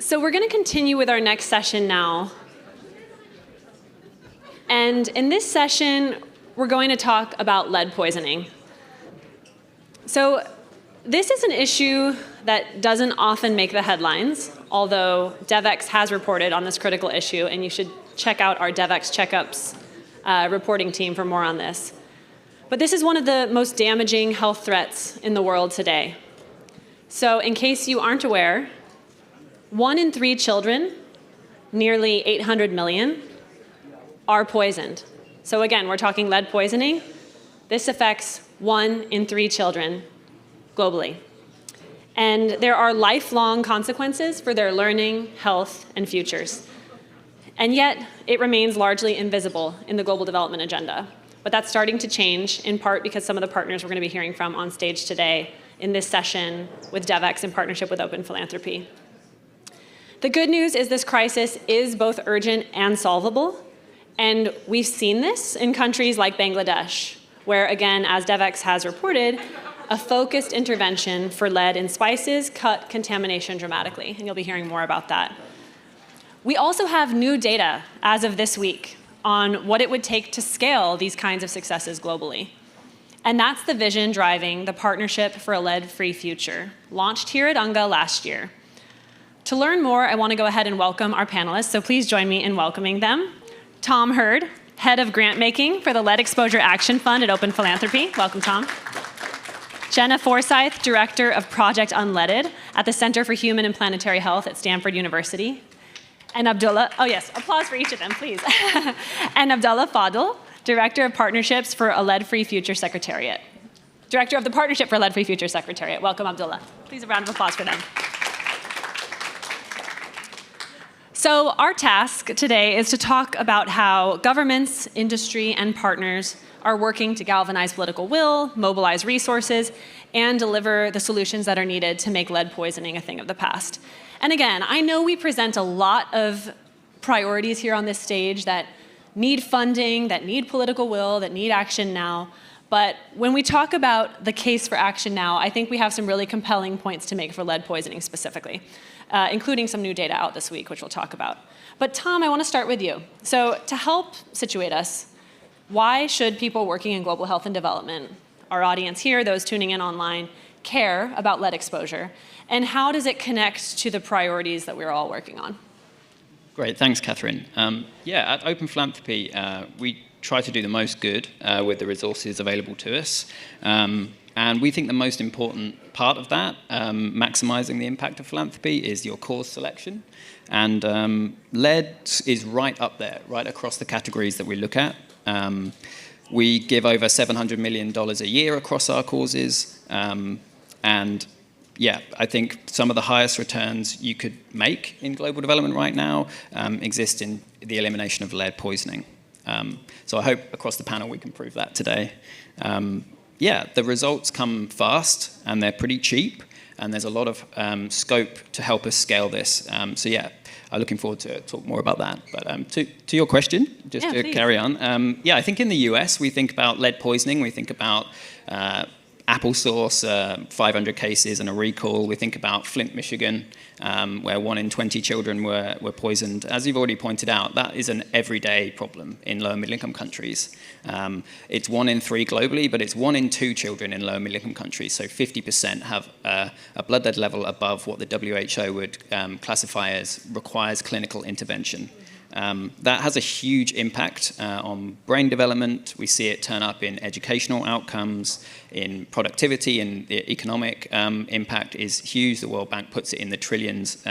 So we're going to continue with our next session now. And in this session, we're going to talk about lead poisoning. So this is an issue that doesn't often make the headlines, although Devex has reported on this critical issue, and you should check out our Devex Checkups reporting team for more on this. But this is one of the most damaging health threats in the world today. So in case you aren't aware, 1 in 3 children, nearly 800 million, are poisoned. So again, we're talking lead poisoning. This affects 1 in 3 children globally. And there are lifelong consequences for their learning, health, and futures. And yet, it remains largely invisible in the global development agenda. But that's starting to change, in part because some of the partners we're going to be hearing from on stage today in this session with Devex in partnership with Open Philanthropy. The good news is this crisis is both urgent and solvable. And we've seen this in countries like Bangladesh, where, again, as Devex has reported, a focused intervention for lead in spices cut contamination dramatically. And you'll be hearing more about that. We also have new data as of this week on what it would take to scale these kinds of successes globally. And that's the vision driving the Partnership for a Lead-Free Future, launched here at UNGA last year. To learn more, I want to go ahead and welcome our panelists, so please join me in welcoming them. Tom Hurd, Head of Grant Making for the Lead Exposure Action Fund at Open Philanthropy. Welcome, Tom. Jenna Forsyth, Director of Project Unleaded at the Center for Human and Planetary Health at Stanford University. And Abdullah, oh yes, applause for each of them, please. And Abdullah Fadil, Director of Partnerships for a Lead-Free Future Secretariat. Director of the Partnership for a Lead-Free Future Secretariat. Welcome, Abdullah. Please a round of applause for them. So our task today is to talk about how governments, industry, and partners are working to galvanize political will, mobilize resources, and deliver the solutions that are needed to make lead poisoning a thing of the past. And again, I know we present a lot of priorities here on this stage that need funding, that need political will, that need action now. But when we talk about the case for action now, I think we have some really compelling points to make for lead poisoning specifically, including some new data out this week, which we'll talk about. But Tom, I want to start with you. So to help situate us, why should people working in global health and development, our audience here, those tuning in online, care about lead exposure? And how does it connect to the priorities that we're all working on? Great, thanks, Catherine. At Open Philanthropy, we try to do the most good with the resources available to us. And we think the most important part of that, maximizing the impact of philanthropy, is your cause selection. And lead is right up there, right across the categories that we look at. We give over $700 million a year across our causes. I think some of the highest returns you could make in global development right now exist in the elimination of lead poisoning. So I hope across the panel we can prove that today. The results come fast and they're pretty cheap, and there's a lot of scope to help us scale this. I'm looking forward to talk more about that. But to your question, just to please carry on. I think in the US we think about lead poisoning, we think about applesauce, 500 cases and a recall. We think about Flint, Michigan, where 1 in 20 children were poisoned. As you've already pointed out, that is an everyday problem in low and middle income countries. It's 1 in 3 globally, but it's 1 in 2 children in low and middle income countries. So 50% have a blood lead level above what the WHO would classify as requires clinical intervention. That has a huge impact on brain development. We see it turn up in educational outcomes, in productivity, and the economic impact is huge. The World Bank puts it in the trillions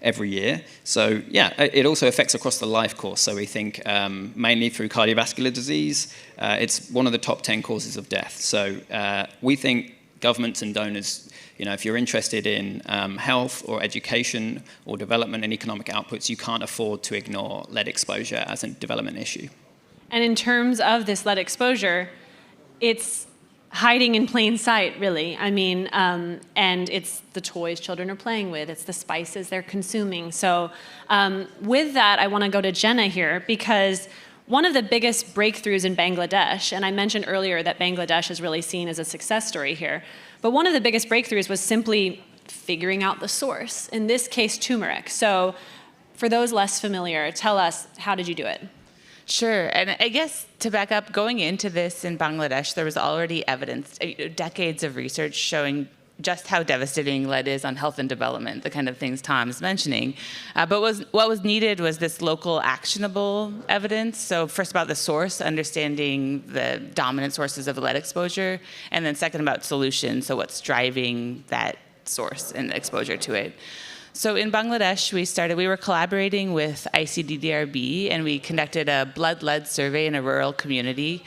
every year. So it also affects across the life course. So we think mainly through cardiovascular disease. It's one of the top 10 causes of death. So we think governments and donors, if you're interested in health or education or development and economic outputs, you can't afford to ignore lead exposure as a development issue. And in terms of this lead exposure, it's hiding in plain sight, really. And it's the toys children are playing with. It's the spices they're consuming. So with that, I want to go to Jenna here, because one of the biggest breakthroughs in Bangladesh, and I mentioned earlier that Bangladesh is really seen as a success story here, but one of the biggest breakthroughs was simply figuring out the source, in this case, turmeric. So for those less familiar, tell us, how did you do it? Sure, and I guess to back up, going into this in Bangladesh, there was already evidence, decades of research showing just how devastating lead is on health and development, the kind of things Tom's mentioning. But what was needed was this local actionable evidence. So first about the source, understanding the dominant sources of lead exposure, and then second about solutions, so what's driving that source and exposure to it. So in Bangladesh, we were collaborating with ICDDRB, and we conducted a blood lead survey in a rural community.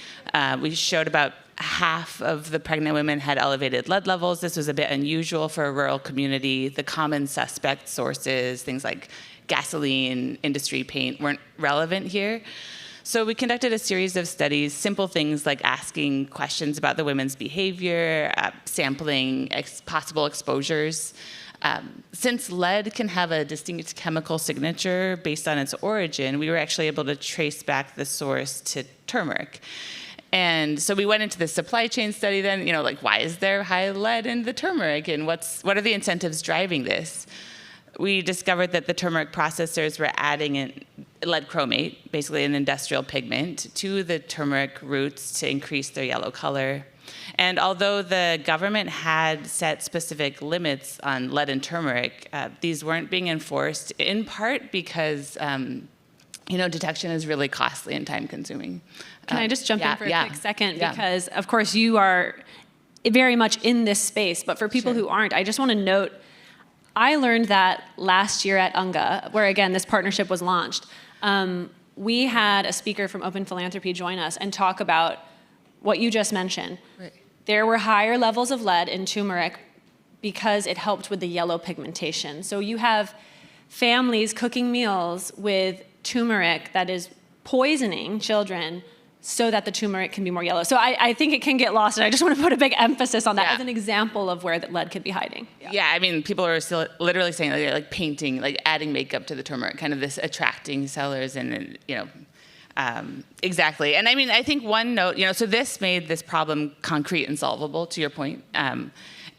We showed about half of the pregnant women had elevated lead levels. This was a bit unusual for a rural community. The common suspect sources, things like gasoline, industry paint, weren't relevant here. So we conducted a series of studies, simple things like asking questions about the women's behavior, sampling possible exposures. Since lead can have a distinct chemical signature based on its origin, we were actually able to trace back the source to turmeric. And so we went into the supply chain study then, like, why is there high lead in the turmeric, and what are the incentives driving this? We discovered that the turmeric processors were adding in lead chromate, basically an industrial pigment, to the turmeric roots to increase their yellow color. And although the government had set specific limits on lead and turmeric, these weren't being enforced, in part because detection is really costly and time-consuming. Can I just jump in for a quick second? Because, of course, you are very much in this space. But for people who aren't, I just want to note, I learned that last year at UNGA, where, again, this partnership was launched. We had a speaker from Open Philanthropy join us and talk about what you just mentioned. Right. There were higher levels of lead in turmeric because it helped with the yellow pigmentation. So you have families cooking meals with turmeric that is poisoning children so that the turmeric can be more yellow. So I think it can get lost, and I just want to put a big emphasis on that as an example of where the lead could be hiding. I mean, people are still literally saying like painting, like adding makeup to the turmeric, kind of this attracting sellers, and exactly. And I mean, I think one note, so this made this problem concrete and solvable, to your point.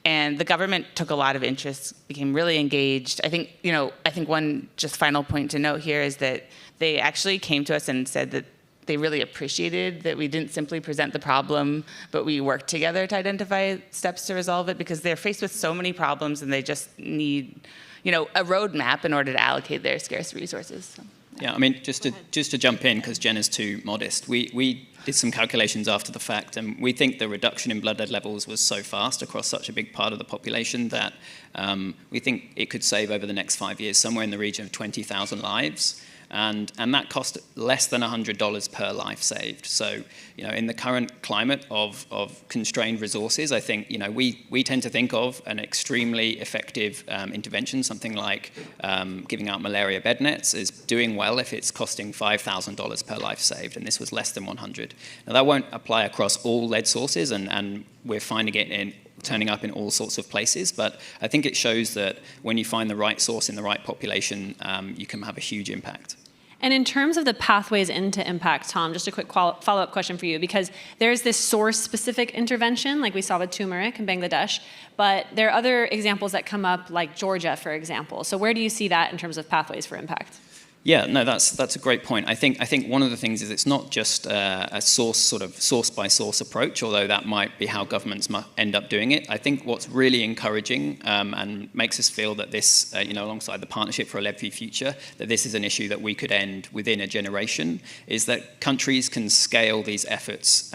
And the government took a lot of interest, became really engaged. I think one just final point to note here is that they actually came to us and said that they really appreciated that we didn't simply present the problem, but we worked together to identify steps to resolve it, because they're faced with so many problems and they just need, a roadmap in order to allocate their scarce resources. So, yeah, I mean, just to jump in, because Jenna's too modest, we did some calculations after the fact, and we think the reduction in blood lead levels was so fast across such a big part of the population that we think it could save over the next 5 years somewhere in the region of 20,000 lives. And that cost less than $100 per life saved. So, in the current climate of constrained resources, I think, we tend to think of an extremely effective intervention, something like giving out malaria bed nets, as doing well if it's costing $5,000 per life saved, and this was less than 100. Now, that won't apply across all lead sources, and we're finding it turning up in all sorts of places, but I think it shows that when you find the right source in the right population, you can have a huge impact. And in terms of the pathways into impact, Tom, just a quick follow-up question for you, because there's this source-specific intervention, like we saw with turmeric in Bangladesh, but there are other examples that come up, like Georgia, for example. So where do you see that in terms of pathways for impact? Yeah, no, that's a great point. I think one of the things is it's not just a source by source approach, although that might be how governments might end up doing it. I think what's really encouraging and makes us feel that this, alongside the Partnership for a Lead-Free Future, that this is an issue that we could end within a generation, is that countries can scale these efforts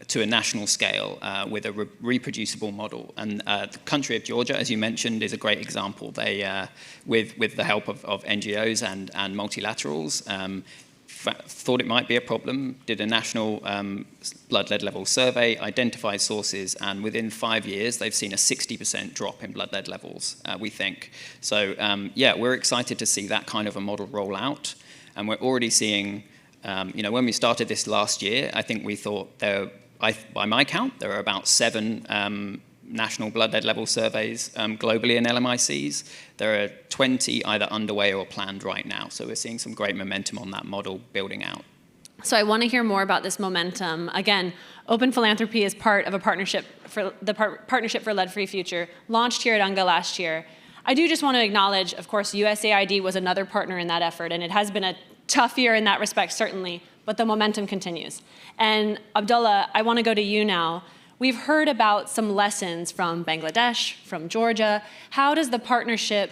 to a national scale with a reproducible model. And the country of Georgia, as you mentioned, is a great example. They, with the help of NGOs and multilaterals, thought it might be a problem, did a national blood lead level survey, identified sources, and within 5 years, they've seen a 60% drop in blood lead levels, we think. So, we're excited to see that kind of a model roll out. And we're already seeing when we started this last year, I think we thought by my count, there are about 7 national blood lead level surveys globally in LMICs. There are 20 either underway or planned right now. So we're seeing some great momentum on that model building out. So I want to hear more about this momentum. Again, Open Philanthropy is part of a partnership for the Partnership for a Lead-Free Future, launched here at UNGA last year. I do just want to acknowledge, of course, USAID was another partner in that effort, and it has been a tough year in that respect, certainly, but the momentum continues. And Abdullah, I want to go to you now. We've heard about some lessons from Bangladesh, from Georgia. How does the partnership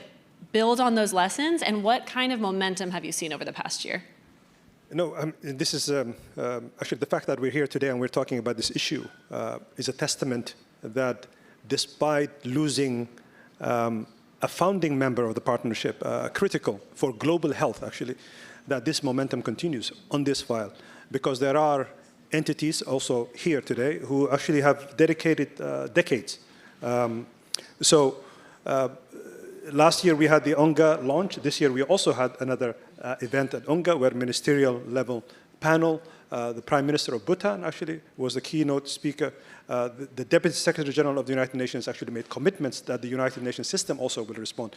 build on those lessons, and what kind of momentum have you seen over the past year? No, this is actually the fact that we're here today and we're talking about this issue is a testament that despite losing a founding member of the partnership, critical for global health, actually, that this momentum continues on this file, because there are entities also here today who actually have dedicated decades. Last year we had the UNGA launch. This year we also had another event at UNGA where ministerial level panel, the Prime Minister of Bhutan actually was the keynote speaker. The Deputy Secretary General of the United Nations actually made commitments that the United Nations system also will respond.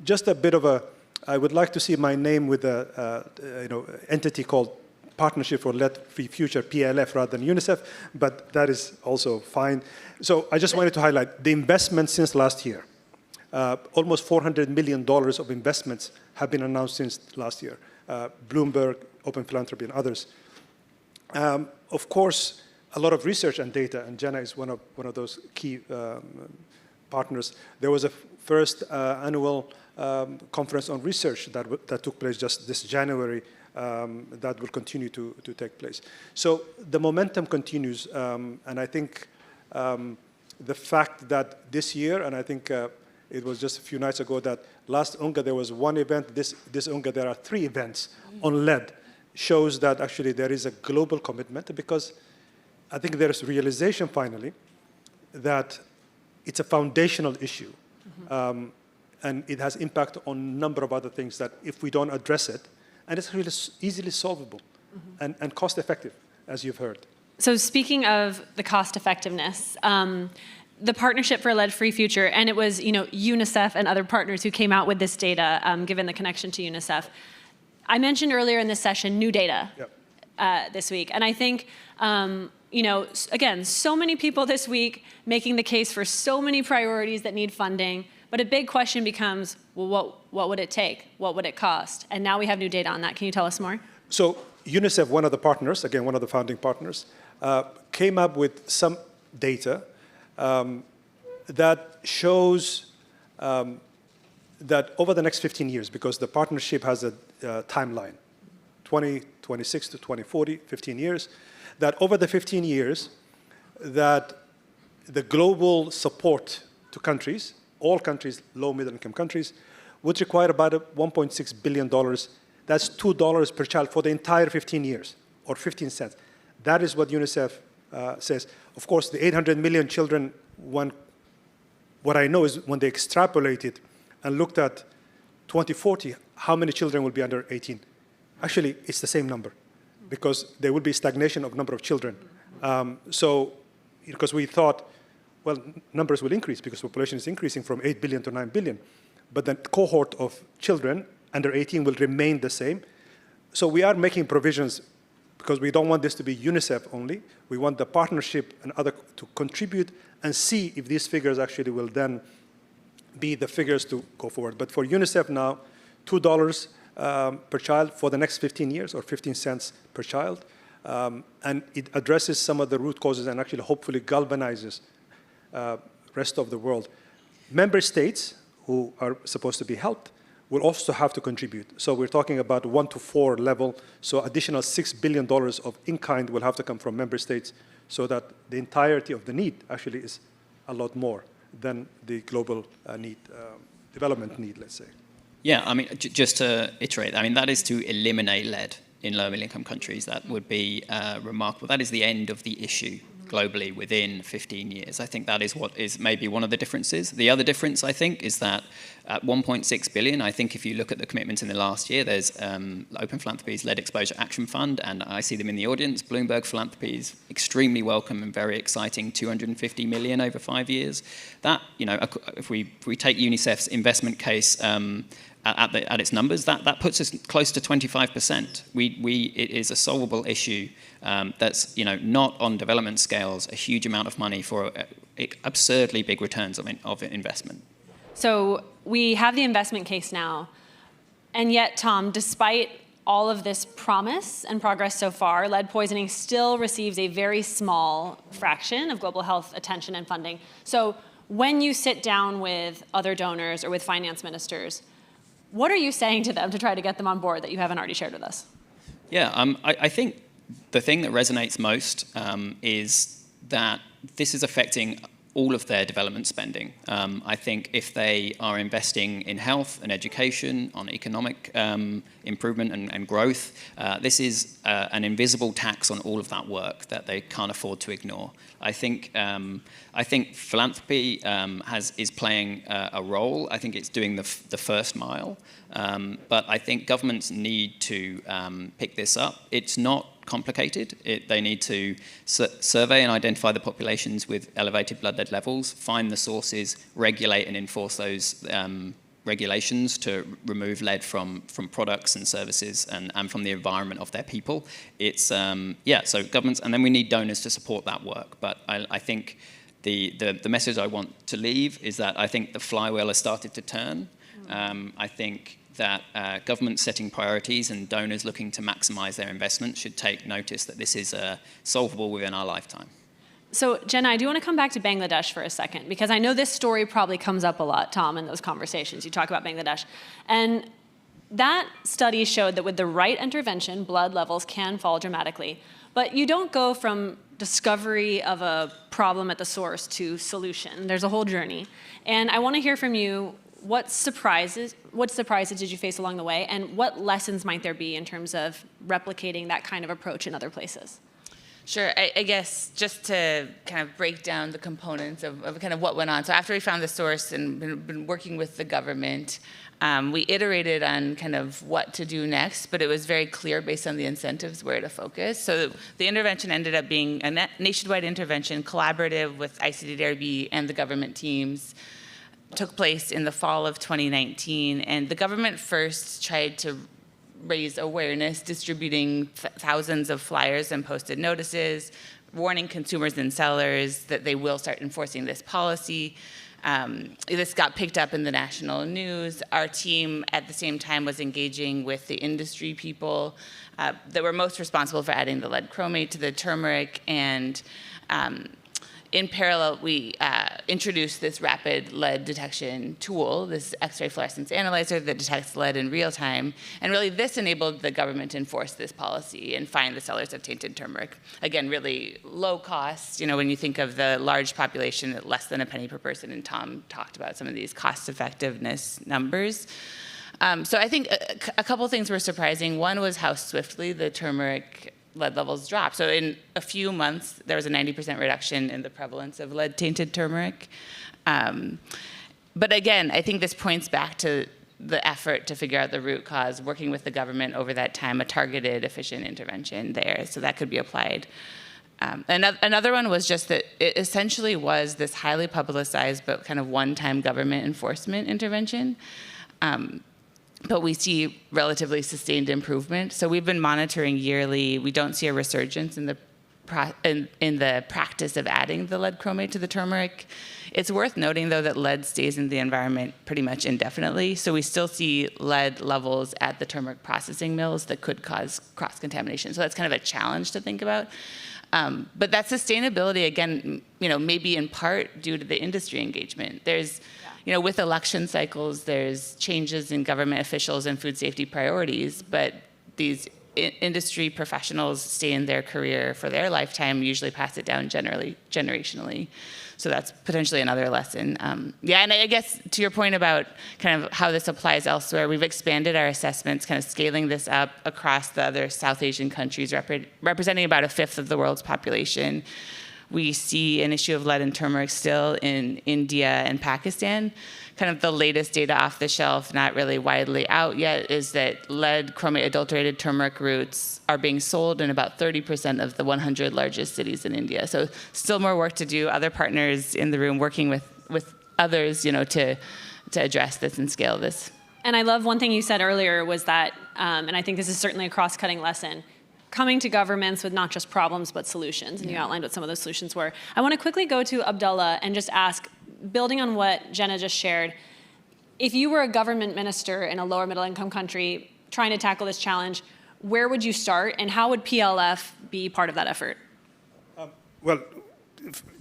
Just a bit of a, I would like to see my name with a entity called Partnership for Lead-Free Future, PLF, rather than UNICEF, but that is also fine. So I just wanted to highlight the investment since last year. Almost $400 million of investments have been announced since last year. Bloomberg, Open Philanthropy, and others. Of course, a lot of research and data, and Jenna is one of those key partners. There was a first annual conference on research that took place just this January that will continue to take place. So the momentum continues, and I think the fact that this year, and I think it was just a few nights ago that last UNGA there was one event, this UNGA there are 3 events on lead, shows that actually there is a global commitment, because I think there is realization finally that it's a foundational issue. And it has impact on a number of other things that if we don't address it, and it's really easily solvable and cost effective, as you've heard. So speaking of the cost effectiveness, the Partnership for a Lead-Free Future, and it was UNICEF and other partners who came out with this data, given the connection to UNICEF. I mentioned earlier in this session new data this week, and I think again, so many people this week making the case for so many priorities that need funding, but a big question becomes, well, what would it take? What would it cost? And now we have new data on that. Can you tell us more? So UNICEF, one of the partners, again, one of the founding partners, came up with some data that shows that over the next 15 years, because the partnership has a timeline, 2026 to 2040, 15 years, that over the 15 years, that the global support to countries, all countries, low, middle-income countries, would require about $1.6 billion. That's $2 per child for the entire 15 years, or 15 cents. That is what UNICEF says. Of course, the 800 million children, what I know is when they extrapolated and looked at 2040, how many children will be under 18? Actually, it's the same number, because there will be stagnation of number of children. Because we thought, well, numbers will increase because population is increasing from 8 billion to 9 billion. But the cohort of children under 18 will remain the same. So we are making provisions because we don't want this to be UNICEF only. We want the partnership and other to contribute and see if these figures actually will then be the figures to go forward. But for UNICEF now, $2 per child for the next 15 years, or 15 cents per child. And it addresses some of the root causes and actually hopefully galvanizes rest of the world. Member states who are supposed to be helped will also have to contribute. So we're talking about 1 to 4 level. So additional $6 billion of in-kind will have to come from member states, so that the entirety of the need actually is a lot more than the global need, development need, let's say. Yeah, I mean, just to iterate, I mean, that is to eliminate lead in low middle income countries. That would be remarkable. That is the end of the issue globally within 15 years. I think that is what is maybe one of the differences. The other difference, I think, is that at 1.6 billion, I think if you look at the commitments in the last year, there's Open Philanthropy's Lead Exposure Action Fund, and I see them in the audience. Bloomberg Philanthropy is extremely welcome and very exciting, 250 million over 5 years. That, if we take UNICEF's investment case at its numbers, that puts us close to 25%. It is a solvable issue that's not on development scales a huge amount of money for absurdly big returns of investment. So we have the investment case now, and yet, Tom, despite all of this promise and progress so far, lead poisoning still receives a very small fraction of global health attention and funding. So when you sit down with other donors or with finance ministers, what are you saying to them to try to get them on board that you haven't already shared with us? Yeah, I think the thing that resonates most is that this is affecting all of their development spending. I think if they are investing in health and education, on economic improvement and growth, this is an invisible tax on all of that work that they can't afford to ignore. I think philanthropy is playing a role. I think it's doing the first mile, but I think governments need to pick this up. It's not complicated. They need to survey and identify the populations with elevated blood lead levels, find the sources, regulate and enforce those regulations to remove lead from products and services and from the environment of their people. It's so governments, and then we need donors to support that work. But I think the message I want to leave is that I think the flywheel has started to turn. I think that governments setting priorities and donors looking to maximize their investment should take notice that this is solvable within our lifetime. So, Jenna, I do want to come back to Bangladesh for a second, because I know this story probably comes up a lot, Tom, in those conversations. You talk about Bangladesh. And that study showed that with the right intervention, blood levels can fall dramatically. But you don't go from discovery of a problem at the source to solution. There's a whole journey. And I want to hear from you, what surprises did you face along the way, and what lessons might there be in terms of replicating that kind of approach in other places? Sure. I guess just to kind of break down the components of kind of what went on. So after we found the source and been working with the government, we iterated on kind of what to do next, but it was very clear based on the incentives where to focus. So the intervention ended up being a nationwide intervention, collaborative with ICDRB and the government teams. Took place in the fall of 2019, and the government first tried to raise awareness, distributing thousands of flyers and posted notices, warning consumers and sellers that they will start enforcing this policy. This got picked up in the national news. Our team at the same time was engaging with the industry people that were most responsible for adding the lead chromate to the turmeric, and in parallel, we introduced this rapid lead detection tool, this X-ray fluorescence analyzer that detects lead in real time. And really, this enabled the government to enforce this policy and find the sellers of tainted turmeric. Again, really low cost. When you think of the large population at less than a penny per person, and Tom talked about some of these cost-effectiveness numbers. So I think a couple things were surprising. One was how swiftly the turmeric lead levels dropped. So in a few months, there was a 90% reduction in the prevalence of lead-tainted turmeric. But again, I think this points back to the effort to figure out the root cause, working with the government over that time, a targeted, efficient intervention there, so that could be applied. Another one was just that it essentially was this highly publicized but kind of one-time government enforcement intervention. But we see relatively sustained improvement. So we've been monitoring yearly. We don't see a resurgence in the practice of adding the lead chromate to the turmeric. It's worth noting, though, that lead stays in the environment pretty much indefinitely. So we still see lead levels at the turmeric processing mills that could cause cross-contamination. So that's kind of a challenge to think about. But that sustainability, again, maybe in part due to the industry engagement. There's with election cycles, there's changes in government officials and food safety priorities, but these industry professionals stay in their career for their lifetime, usually pass it down generationally. So that's potentially another lesson. And I guess to your point about kind of how this applies elsewhere, we've expanded our assessments, kind of scaling this up across the other South Asian countries, representing about a fifth of the world's population. We see an issue of lead and turmeric still in India and Pakistan. Kind of the latest data off the shelf, not really widely out yet, is that lead chromate adulterated turmeric roots are being sold in about 30% of the 100 largest cities in India. So still more work to do. Other partners in the room working with others, to address this and scale this. And I love one thing you said earlier was that, and I think this is certainly a cross-cutting lesson, coming to governments with not just problems but solutions, and you outlined what some of those solutions were. I want to quickly go to Abdullah and just ask, building on what Jenna just shared, if you were a government minister in a lower middle income country trying to tackle this challenge, where would you start and how would PLF be part of that effort? Well,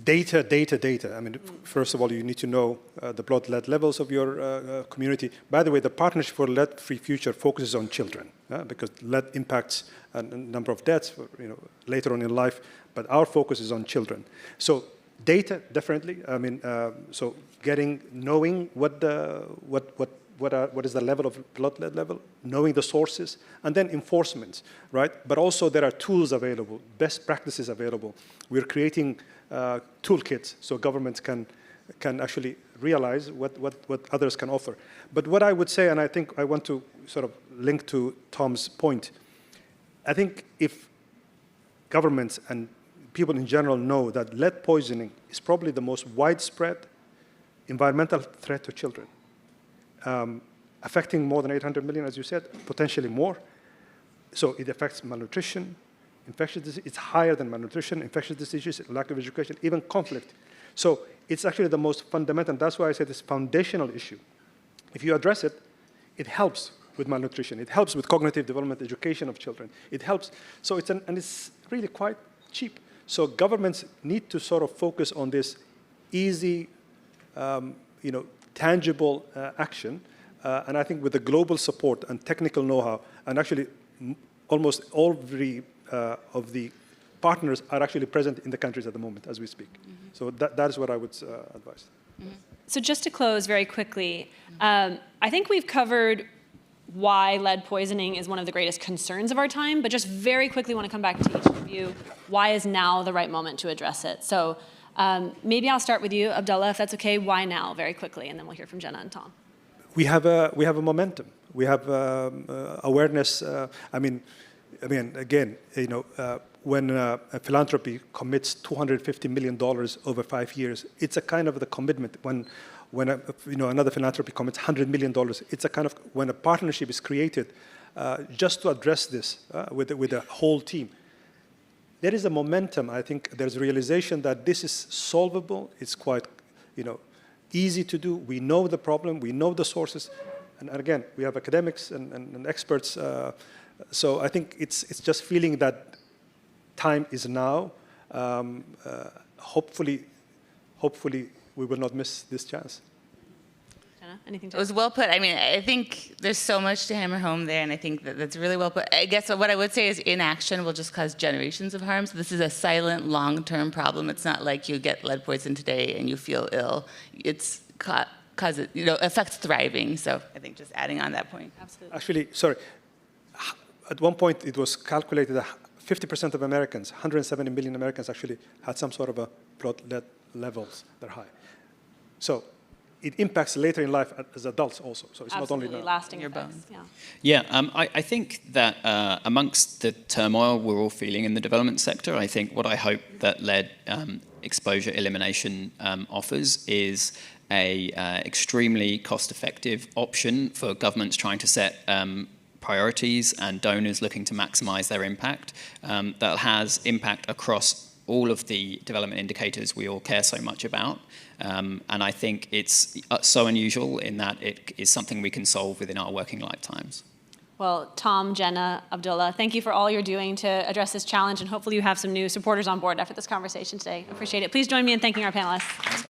data. I mean, first of all, you need to know the blood lead levels of your community. By the way, the Partnership for Lead-Free Future focuses on children because lead impacts a number of deaths later on in life, but our focus is on children. So data, definitely. I mean, so knowing what is the level of blood lead level, knowing the sources, and then enforcement, right? But also there are tools available, best practices available. We're creating toolkits so governments can actually realize what others can offer. But what I would say, and I think I want to sort of link to Tom's point, I think if governments and people in general know that lead poisoning is probably the most widespread environmental threat to children, affecting more than 800 million, as you said, potentially more. So it affects malnutrition, infectious disease. It's higher than malnutrition, infectious diseases, lack of education, even conflict. So it's actually the most fundamental, and that's why I said it's a foundational issue. If you address it, it helps with malnutrition. It helps with cognitive development, education of children. It helps. So and it's really quite cheap. So governments need to sort of focus on this easy, tangible action. And I think with the global support and technical know-how, and actually almost all of the partners are actually present in the countries at the moment as we speak. Mm-hmm. So that is what I would advise. Mm-hmm. So just to close very quickly, I think we've covered why lead poisoning is one of the greatest concerns of our time, but just very quickly want to come back to each of you. Why is now the right moment to address it? So maybe I'll start with you, Abdullah, if that's okay. Why now, very quickly, and then we'll hear from Jenna and Tom. We have a momentum. We have awareness. Again, when a philanthropy commits $250 million over 5 years, it's a kind of the commitment. When another philanthropy commits $100 million, it's a kind of when a partnership is created just to address this with the whole team. There is a momentum. I think there's a realization that this is solvable. It's quite, easy to do. We know the problem. We know the sources. And again, we have academics and experts. So I think it's just feeling that time is now. Hopefully, we will not miss this chance. Jenna, anything to add? It was well put. I mean, I think there's so much to hammer home there, and I think that's really well put. I guess what I would say is inaction will just cause generations of harm. So this is a silent, long-term problem. It's not like you get lead poison today and you feel ill. It's because it affects thriving. So I think just adding on that point. Absolutely. Actually, sorry. At one point, it was calculated that 50% of Americans, 170 million Americans, actually had some sort of a blood lead levels that are high. So it impacts later in life as adults also. So it's absolutely. Not only now. Lasting your effects. bones. Yeah. I think that amongst the turmoil we're all feeling in the development sector, I think what I hope that lead exposure elimination offers is a extremely cost-effective option for governments trying to set priorities and donors looking to maximize their impact that has impact across all of the development indicators we all care so much about. And I think it's so unusual in that it is something we can solve within our working lifetimes. Well, Tom, Jenna, Abdullah, thank you for all you're doing to address this challenge, and hopefully you have some new supporters on board after this conversation today. Appreciate it. Please join me in thanking our panelists.